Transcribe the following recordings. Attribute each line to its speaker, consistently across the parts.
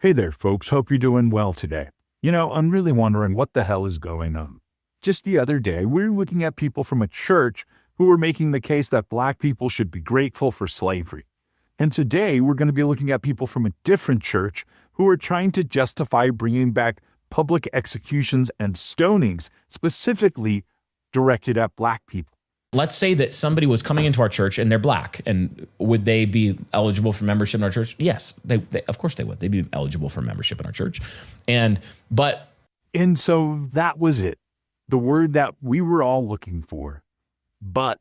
Speaker 1: Hey there, folks. Hope you're doing well today. I'm really wondering what the hell is going on. Just the other day, we were looking at people from a church who were making the case that Black people should be grateful for slavery. And today, we're going to be looking at people from a different church who are trying to justify bringing back public executions and stonings, specifically directed at Black people.
Speaker 2: Let's say that somebody was coming into our church and they're Black, and would they be eligible for membership in our church? Yes, they of course they would. They'd be eligible for membership in our church. And
Speaker 1: so that was it. The word that we were all looking for. But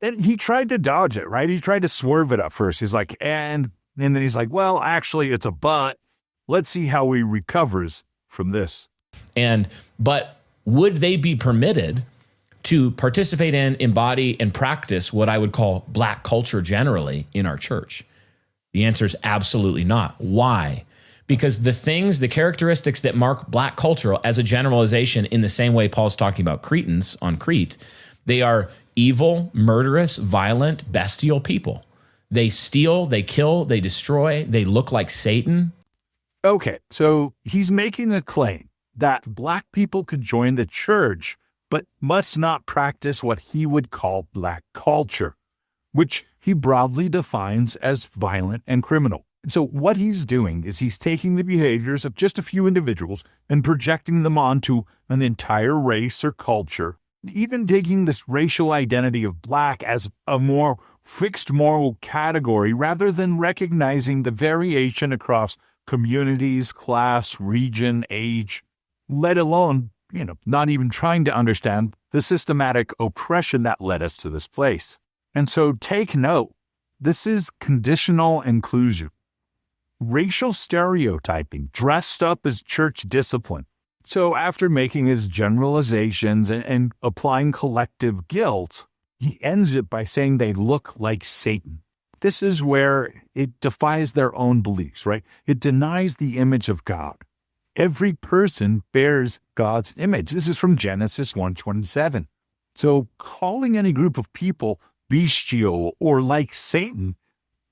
Speaker 1: and he tried to dodge it, right? He tried to swerve it up first. He's like, and then he's like, well, actually, it's a but. Let's see how he recovers from this.
Speaker 2: But would they be permitted to participate in, embody, and practice what I would call Black culture generally in our church? The answer is absolutely not. Why? Because the characteristics that mark Black culture as a generalization, in the same way Paul's talking about Cretans on Crete, they are evil, murderous, violent, bestial people. They steal, they kill, they destroy, they look like Satan.
Speaker 1: Okay, so he's making a claim that Black people could join the church but must not practice what he would call Black culture, which he broadly defines as violent and criminal. So what he's doing is he's taking the behaviors of just a few individuals and projecting them onto an entire race or culture, even taking this racial identity of Black as a more fixed moral category rather than recognizing the variation across communities, class, region, age, let alone not even trying to understand the systematic oppression that led us to this place. And so take note, this is conditional inclusion. Racial stereotyping dressed up as church discipline. So after making his generalizations and applying collective guilt, he ends it by saying they look like Satan. This is where it defies their own beliefs, right? It denies the image of God. Every person bears God's image. This is from Genesis 1:27. So calling any group of people bestial or like Satan,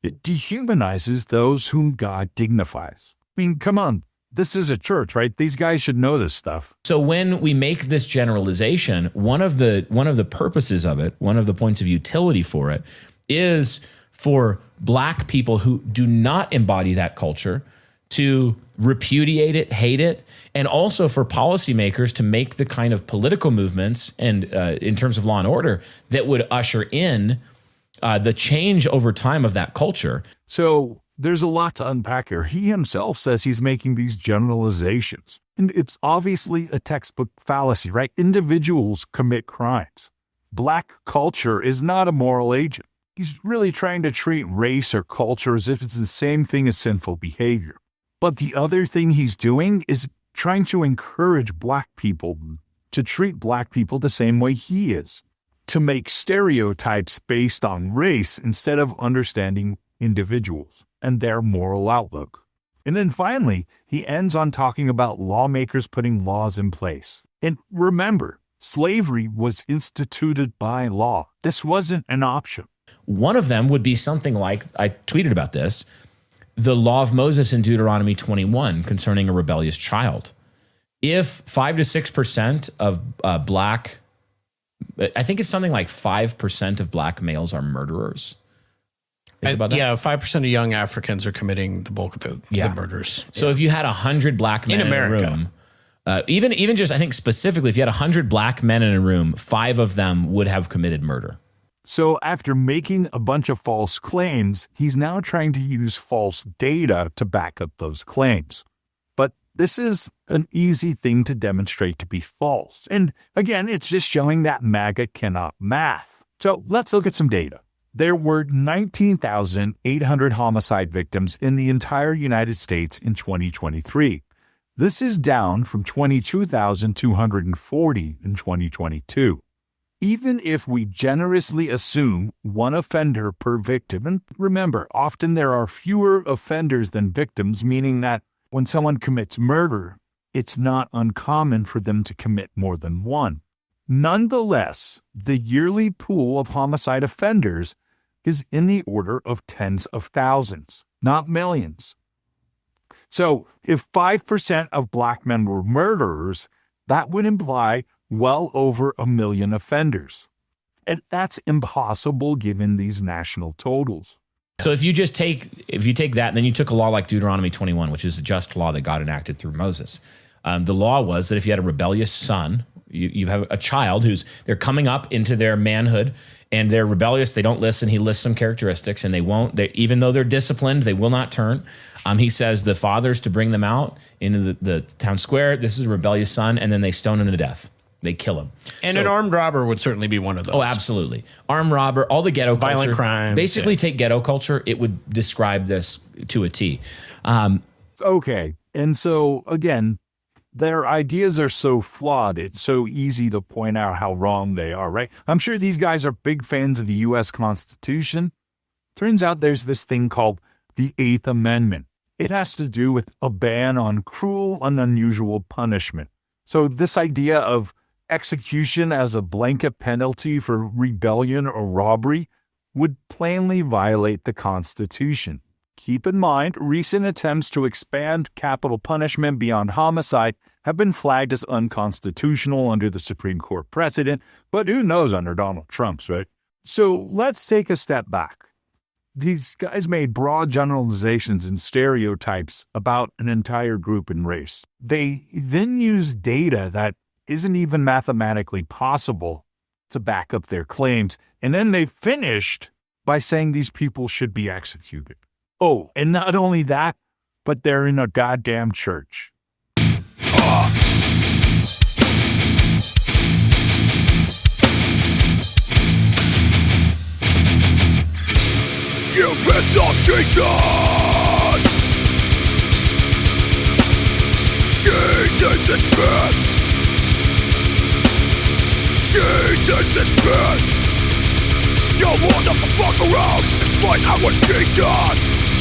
Speaker 1: it dehumanizes those whom God dignifies. I mean, come on. This is a church, right? These guys should know this stuff.
Speaker 2: So when we make this generalization, one of the purposes of it, one of the points of utility for it, is for Black people who do not embody that culture to repudiate it, hate it, and also for policymakers to make the kind of political movements and in terms of law and order that would usher in the change over time of that culture.
Speaker 1: So there's a lot to unpack here. He himself says he's making these generalizations, and it's obviously a textbook fallacy, right? Individuals commit crimes. Black culture is not a moral agent. He's really trying to treat race or culture as if it's the same thing as sinful behavior. But the other thing he's doing is trying to encourage Black people to treat Black people the same way he is, to make stereotypes based on race instead of understanding individuals and their moral outlook. And then finally, he ends on talking about lawmakers putting laws in place. And remember, slavery was instituted by law. This wasn't an option.
Speaker 2: One of them would be something like, I tweeted about this, the law of Moses in Deuteronomy 21 concerning a rebellious child. If 5 to 6% of Black, I think it's something like 5% of Black males are murderers. Think about that?
Speaker 3: Yeah, 5% of young Africans are committing the bulk of the murders.
Speaker 2: So if you had 100 Black men in a room, even just, I think specifically, if you had 100 Black men in a room, 5 of them would have committed murder.
Speaker 1: So after making a bunch of false claims, he's now trying to use false data to back up those claims. But this is an easy thing to demonstrate to be false. And again, it's just showing that MAGA cannot math. So let's look at some data. There were 19,800 homicide victims in the entire United States in 2023. This is down from 22,240 in 2022. Even if we generously assume one offender per victim, and remember, often there are fewer offenders than victims, meaning that when someone commits murder, it's not uncommon for them to commit more than one. Nonetheless, the yearly pool of homicide offenders is in the order of tens of thousands, not millions. So if 5% of black men were murderers, that would imply well over 1 million offenders. And that's impossible given these national totals.
Speaker 2: So if you take that, and then you took a law like Deuteronomy 21, which is a just law that God enacted through Moses. The law was that if you had a rebellious son, you have a child they're coming up into their manhood and they're rebellious, they don't listen. He lists some characteristics and even though they're disciplined, they will not turn. He says the fathers to bring them out into the town square. This is a rebellious son, and then they stone him to death. They kill him.
Speaker 3: And an armed robber would certainly be one of those.
Speaker 2: Oh, absolutely. Armed robber, all the ghetto culture.
Speaker 3: Violent crimes.
Speaker 2: Basically, take ghetto culture, it would describe this to a T.
Speaker 1: Okay. And so, again, their ideas are so flawed, it's so easy to point out how wrong they are, right? I'm sure these guys are big fans of the U.S. Constitution. Turns out there's this thing called the Eighth Amendment. It has to do with a ban on cruel and unusual punishment. So this idea of execution as a blanket penalty for rebellion or robbery would plainly violate the Constitution. Keep in mind, recent attempts to expand capital punishment beyond homicide have been flagged as unconstitutional under the Supreme Court precedent, but who knows under Donald Trump's, right? So let's take a step back. These guys made broad generalizations and stereotypes about an entire group and race. They then used data that isn't even mathematically possible to back up their claims, and then they finished by saying these people should be executed. Oh, and not only that, but they're in a goddamn church.
Speaker 4: You pissed off Jesus! Jesus is pissed! Jesus is pissed! You want to fuck around and fight out with Jesus!